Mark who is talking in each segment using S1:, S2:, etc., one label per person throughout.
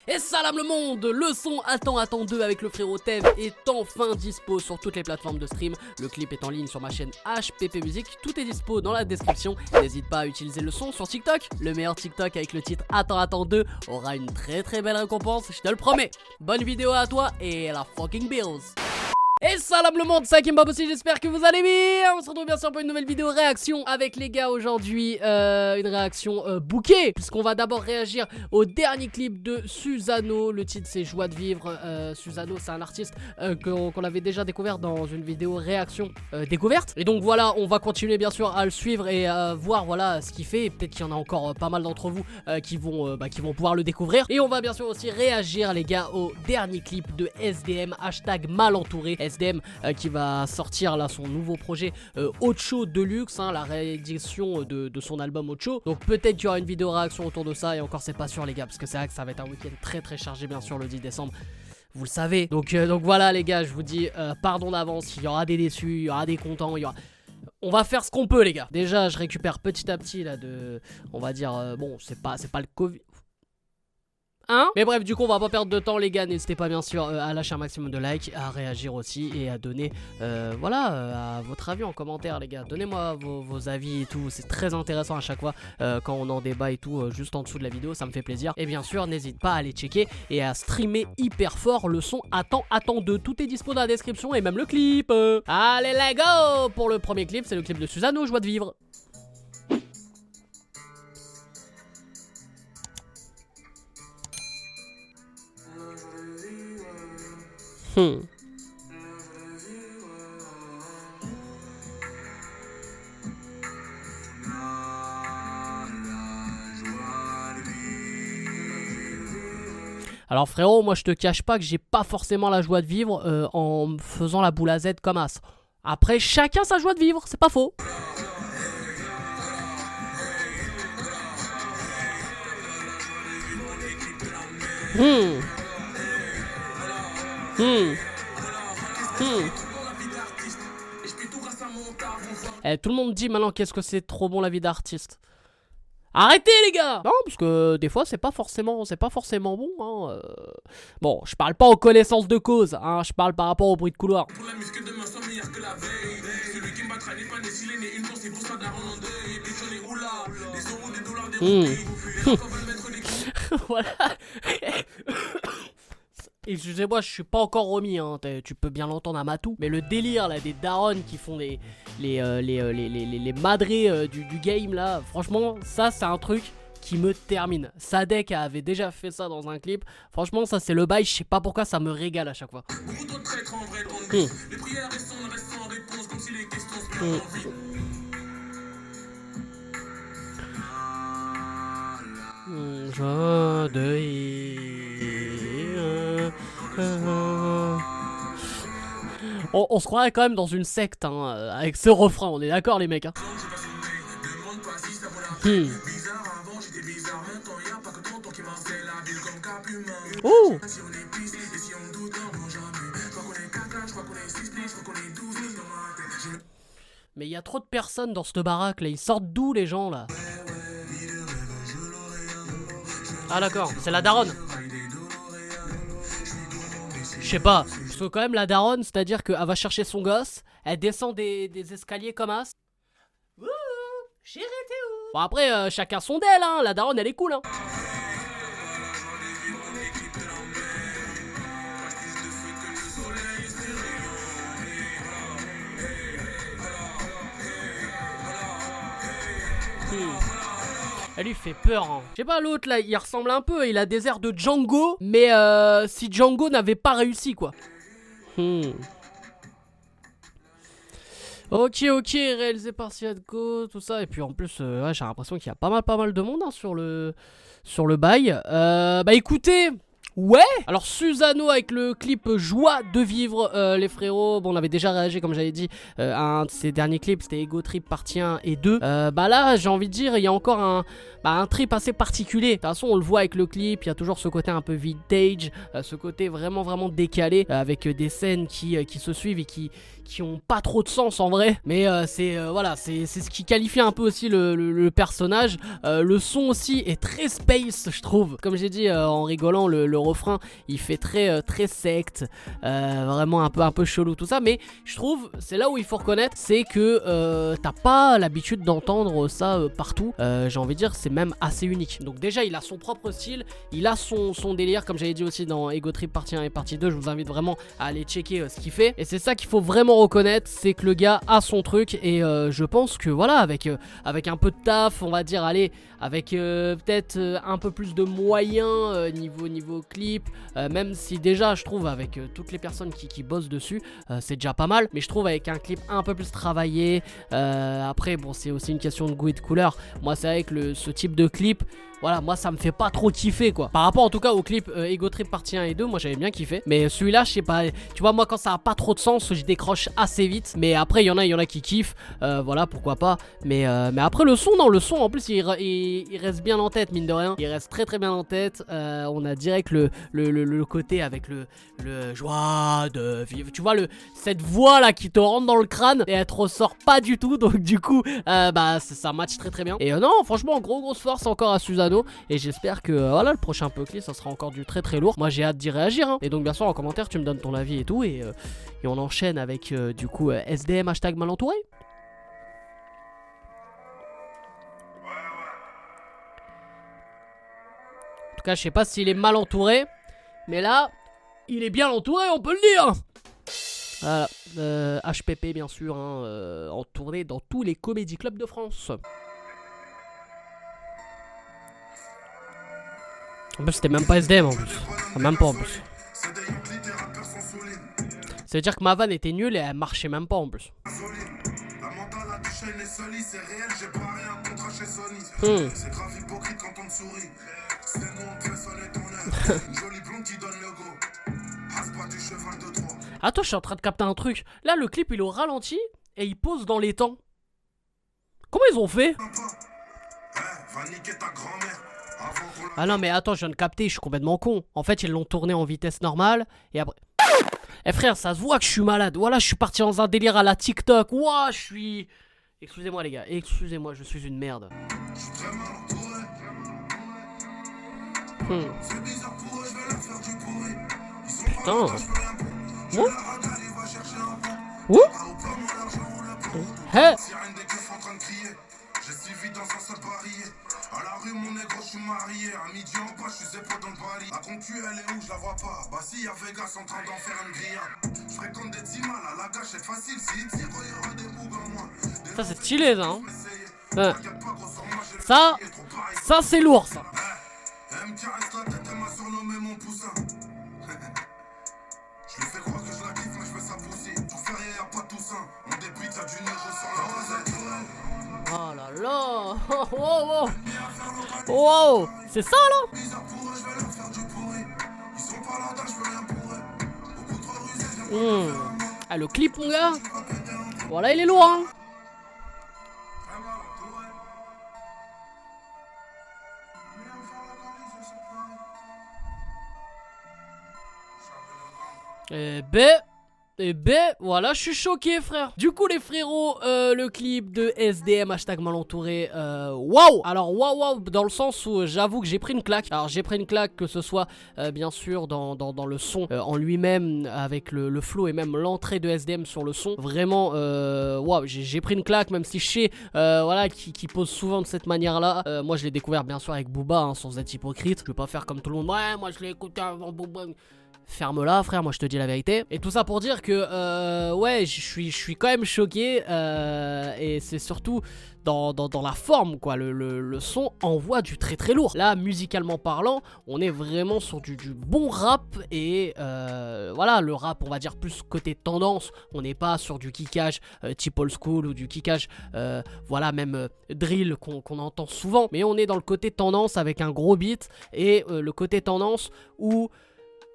S1: Et salam le monde, le son Attends 2 avec le frérot Tev est enfin dispo sur toutes les plateformes de stream. Le clip est en ligne sur ma chaîne HPP Music, tout est dispo dans la description. N'hésite pas à utiliser le son sur TikTok. Le meilleur TikTok avec le titre Attends 2 aura une très belle récompense, je te le promets. Bonne vidéo à toi et la fucking bills. Et salam le monde, c'est Hakim aussi, j'espère que vous allez bien. On se retrouve bien sûr pour une nouvelle vidéo réaction avec les gars aujourd'hui, une réaction bouquet, puisqu'on va d'abord réagir au dernier clip de Susano. Le titre c'est Joie de vivre. Susano c'est un artiste qu'on avait déjà découvert dans une vidéo réaction découverte. Et donc voilà, on va continuer bien sûr à le suivre et à voir voilà ce qu'il fait. Et peut-être qu'il y en a encore pas mal d'entre vous qui vont pouvoir le découvrir. Et on va bien sûr aussi réagir les gars au dernier clip de SDM, hashtag mal entouré. SDM qui va sortir là son nouveau projet Ocho Deluxe, la réédition de son album Ocho. Donc peut-être qu'il y aura une vidéo réaction autour de ça, et encore c'est pas sûr les gars, parce que c'est vrai que ça va être un week-end très chargé bien sûr le 10 décembre. Vous le savez, donc voilà les gars, je vous dis pardon d'avance, il y aura des déçus, il y aura des contents, on va faire ce qu'on peut les gars. Déjà je récupère petit à petit là on va dire, bon c'est pas le Covid. Mais bref, du coup on va pas perdre de temps les gars, n'hésitez pas bien sûr à lâcher un maximum de likes, à réagir aussi et à donner à votre avis en commentaire les gars. Donnez-moi vos avis et tout, c'est très intéressant à chaque fois quand on en débat et tout, juste en dessous de la vidéo, ça me fait plaisir. Et bien sûr n'hésite pas à aller checker et à streamer hyper fort le son Attends 2, tout est dispo dans la description et même le clip. Allez let's go. Pour le premier clip, c'est le clip de Susano, Joie de vivre. Alors frérot, moi je te cache pas que j'ai pas forcément la joie de vivre en faisant la boule à Z comme as. Après chacun sa joie de vivre, c'est pas faux. Tout le monde dit maintenant qu'est-ce que c'est trop bon la vie d'artiste. Arrêtez les gars. Non, parce que des fois c'est pas forcément bon Bon, je parle pas en connaissance de cause, je parle par rapport au bruit de couloir. Voilà. Excusez-moi, je suis pas encore remis, tu peux bien l'entendre à Matou. Mais le délire là des darons qui font les madrés du game là, franchement, ça c'est un truc qui me termine. Sadek avait déjà fait ça dans un clip. Franchement, ça c'est le bail, je sais pas pourquoi ça me régale à chaque fois. Joie de vivre. On se croirait quand même dans une secte avec ce refrain, on est d'accord les mecs Oh. Mais il y a trop de personnes dans cette baraque là, ils sortent d'où les gens là? Ah d'accord, c'est la daronne. Je sais pas, parce que quand même la daronne, c'est-à-dire qu'elle va chercher son gosse, elle descend des escaliers comme as. Ouh, chérie t'es où? Bon après, chacun son d'elle, la daronne elle est cool Elle lui fait peur Je sais pas, l'autre là, il ressemble un peu, il a des airs de Django, mais si Django n'avait pas réussi quoi. Ok, réalisé par Siadko, tout ça, et puis en plus, ouais, j'ai l'impression qu'il y a pas mal de monde sur le bail. Bah écoutez, Ouais. Alors Susano avec le clip Joie de vivre, les frérots. Bon, on avait déjà réagi comme j'avais dit à un de ses derniers clips, c'était Ego Trip partie 1 et 2. Bah là j'ai envie de dire il y a encore un trip assez particulier. De toute façon on le voit avec le clip, il y a toujours ce côté un peu vintage, ce côté vraiment décalé, avec des scènes qui se suivent et qui ont pas trop de sens en vrai. Mais voilà, c'est ce qui qualifie un peu aussi le personnage. Le son aussi est très space je trouve. Comme j'ai dit en rigolant, le refrain il fait très secte, vraiment un peu chelou tout ça. Mais je trouve c'est là où il faut reconnaître, c'est que t'as pas l'habitude d'entendre ça partout. J'ai envie de dire c'est même assez unique. Donc déjà il a son propre style, il a son délire, comme j'avais dit aussi dans Ego Trip partie 1 et partie 2. Je vous invite vraiment à aller checker ce qu'il fait. Et c'est ça qu'il faut vraiment reconnaître, c'est que le gars a son truc. Et je pense que voilà, avec un peu de taf, on va dire, allez, avec peut-être un peu plus de moyens niveau clip, même si déjà je trouve avec toutes les personnes qui bossent dessus, c'est déjà pas mal. Mais je trouve avec un clip un peu plus travaillé, après bon c'est aussi une question de goût et de couleur. Moi c'est vrai que ce type de clip, voilà, moi ça me fait pas trop kiffer quoi. Par rapport en tout cas au clip Ego Trip partie 1 et 2, moi j'avais bien kiffé. Mais celui-là, je sais pas, tu vois, moi quand ça a pas trop de sens, je décroche assez vite. Mais après, il y en a qui kiffent, voilà, pourquoi pas. Mais après, le son en plus, il reste bien en tête, mine de rien. Il reste très bien en tête. On a direct le côté avec le joie de vivre. Tu vois, cette voix là qui te rentre dans le crâne et elle te ressort pas du tout. Donc, du coup, bah ça match très bien. Et non, franchement, grosse force encore à Susano. Et j'espère que voilà, le prochain Puckly ça sera encore du très lourd. Moi j'ai hâte d'y réagir hein. Et donc bien sûr en commentaire tu me donnes ton avis et tout. Et on enchaîne avec du coup SDM hashtag mal entouré. En tout cas je sais pas s'il est mal entouré, mais là il est bien entouré, on peut le dire. Voilà, HPP bien sûr hein, en tournée dans tous les comédie clubs de France. En plus c'était même pas SDM en plus. Même pas en plus. Ça veut dire que ma vanne était nulle et elle marchait même pas en plus. Attends, je suis en train de capter un truc. Là le clip il est au ralenti et il pose dans les temps. Comment ils ont fait? Ah non mais attends, je viens de capter, je suis complètement con. En fait ils l'ont tourné en vitesse normale et après... Eh frère, ça se voit que je suis malade. Voilà, je suis parti dans un délire à la TikTok. Ouah, je suis... Excusez-moi les gars, excusez-moi, je suis une merde. Putain. Ouh. Hé. À la rue mon négro, je suis marié. À midi en bas, je suis zépo dans le bali. La concu, elle est où, je la vois pas. Bah si, y'a Vegas en train d'en faire une grillade. Je fréquente des timales, à la gâche, c'est facile. Si il tire, il y aura des bougs en moi. Ça c'est stylé ça hein. Ça c'est lourd ça. Elle me caresse la tête, elle m'a surnommé mon poussin. Je lui fais croire que je la kiffe, mais je fais sa poussie. Pour faire y'a pas tout ça. On débite, y'a du neige sur la rosette. Oh là là. Wow. C'est ça là. Ah le clip mon gars. Voilà il est lourd hein. Eh ben, voilà, je suis choqué, frère. Du coup, les frérots, le clip de SDM, hashtag mal entouré, waouh. Alors, waouh, dans le sens où j'avoue que j'ai pris une claque. Alors, j'ai pris une claque, que ce soit, bien sûr, dans le son en lui-même, avec le flow et même l'entrée de SDM sur le son. Vraiment, waouh, j'ai pris une claque, même si je sais, voilà, qui pose souvent de cette manière-là. Moi, je l'ai découvert, bien sûr, avec Booba, hein, sans être hypocrite. Je vais pas faire comme tout le monde. Ouais, moi, je l'ai écouté avant Booba. ferme-la frère, moi je te dis la vérité. Et tout ça pour dire que ouais, je suis quand même choqué et c'est surtout dans la forme quoi, le son envoie du très très lourd. Là musicalement parlant, on est vraiment sur du bon rap et voilà, le rap on va dire plus côté tendance, on n'est pas sur du kickage type old school ou du kickage voilà même drill qu'on entend souvent, mais on est dans le côté tendance avec un gros beat et le côté tendance où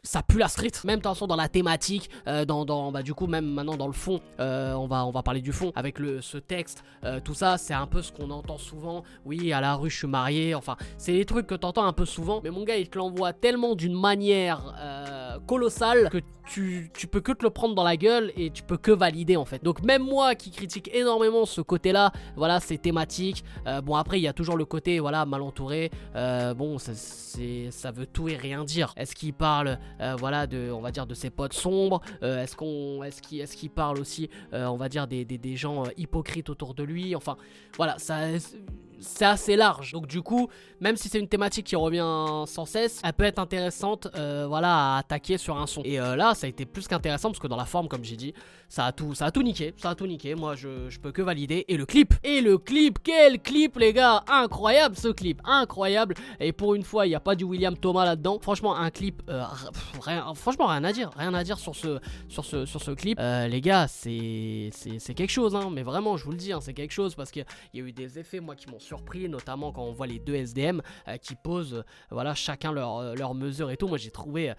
S1: ça pue la street, même dans la thématique, bah, du coup même maintenant dans le fond, on va parler du fond avec ce texte, tout ça c'est un peu ce qu'on entend souvent, oui à la rue je suis marié, enfin c'est des trucs que t'entends un peu souvent, mais mon gars il te l'envoie tellement d'une manière colossale que tu peux que te le prendre dans la gueule et tu peux que valider en fait. Donc même moi qui critique énormément ce côté là, voilà c'est thématique, bon après il y a toujours le côté voilà mal entouré, bon ça veut tout et rien dire. Est-ce qu'il parle voilà on va dire de ses potes sombres, est-ce qu'il parle aussi on va dire des gens hypocrites autour de lui, enfin voilà c'est assez large, donc du coup même si c'est une thématique qui revient sans cesse, elle peut être intéressante voilà à attaquer sur un son. Et là ça a été plus qu'intéressant parce que dans la forme comme j'ai dit, ça a tout niqué, moi je peux que valider. Et le clip, quel clip les gars, incroyable ce clip, incroyable. Et pour une fois il n'y a pas du William Thomas là-dedans, franchement un clip franchement rien à dire sur ce clip, les gars c'est quelque chose hein, mais vraiment je vous le dis hein, c'est quelque chose parce qu'il y a eu des effets moi qui m'ont surpris, notamment quand on voit les deux SDM qui posent voilà chacun leur mesure et tout. Moi j'ai trouvé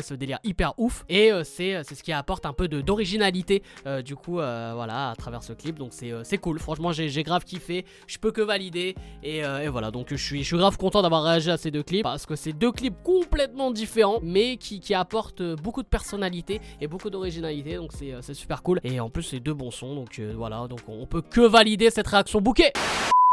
S1: ce délire hyper ouf et c'est ce qui apporte un peu d'originalité du coup voilà à travers ce clip, donc c'est cool, franchement j'ai grave kiffé, je peux que valider et voilà, donc je suis grave content d'avoir réagi à ces deux clips parce que c'est deux clips complètement différents mais qui apportent beaucoup de personnalité et beaucoup d'originalité, donc c'est super cool et en plus c'est deux bons sons, donc voilà, donc on peut que valider cette réaction bouquet.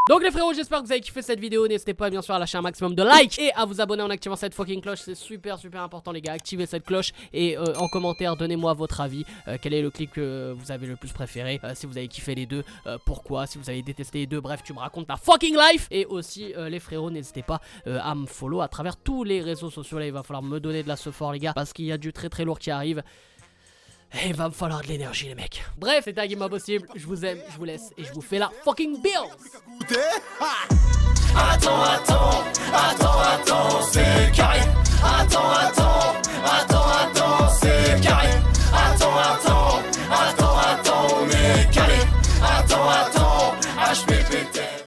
S1: Donc les frérots, j'espère que vous avez kiffé cette vidéo, n'hésitez pas bien sûr à lâcher un maximum de likes et à vous abonner en activant cette fucking cloche, c'est super important les gars, activez cette cloche et en commentaire donnez-moi votre avis, quel est le clip que vous avez le plus préféré, si vous avez kiffé les deux, pourquoi, si vous avez détesté les deux, bref tu me racontes ta fucking life. Et aussi les frérots, n'hésitez pas à me follow à travers tous les réseaux sociaux, là il va falloir me donner de la support les gars, parce qu'il y a du très lourd qui arrive. Et il va me falloir de l'énergie les mecs. Bref, c'était un game impossible, je vous aime, je vous laisse et je vous fais la fucking bill.